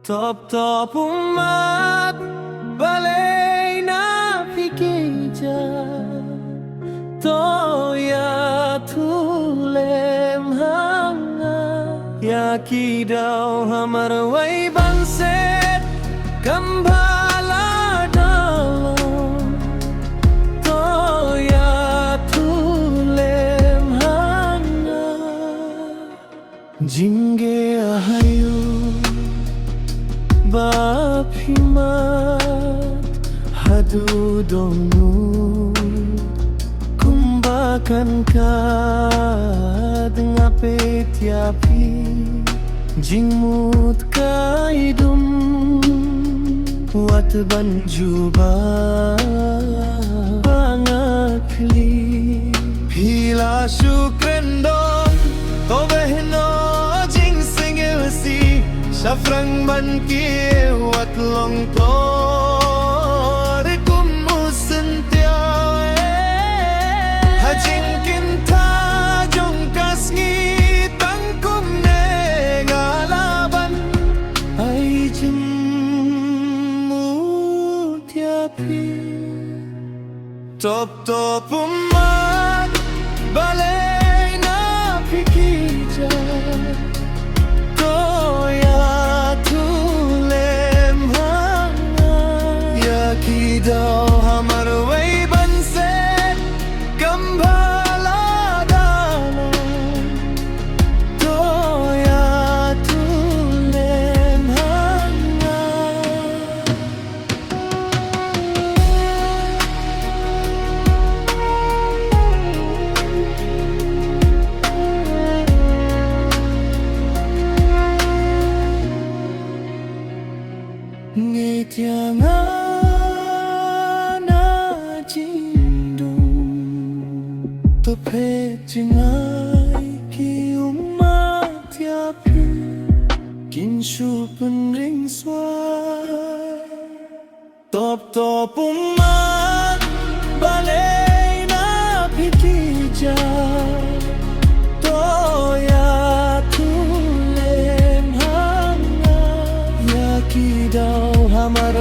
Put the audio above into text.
Top Ummat Balei Naphi KiJaw Toya Tulem Hanga Ya Kidaw Hamar Way Banset Kambala Dalong Toya Tulem Hanga Jingïakhlad Bapimat hadu dohnud kumbakan ka dengape tiapi jingmut kaidum wat banjuba bangakli pila syukrendong to behno jingsngewsih Safrang ban kia wat long tor kum musentia ha jingkynmaw jong kasngi tangkum ne ngalaban ai jemu tiapi top Ummat Balei Naphi KiJaw Kidaw hamar way banset kambala dalong toya tulem hanga ngetianga Pe jingai ki ummat yapi kinshu penring swai top Ummat Balei Naphi KiJaw toya tulem hanga ya kidaw hamar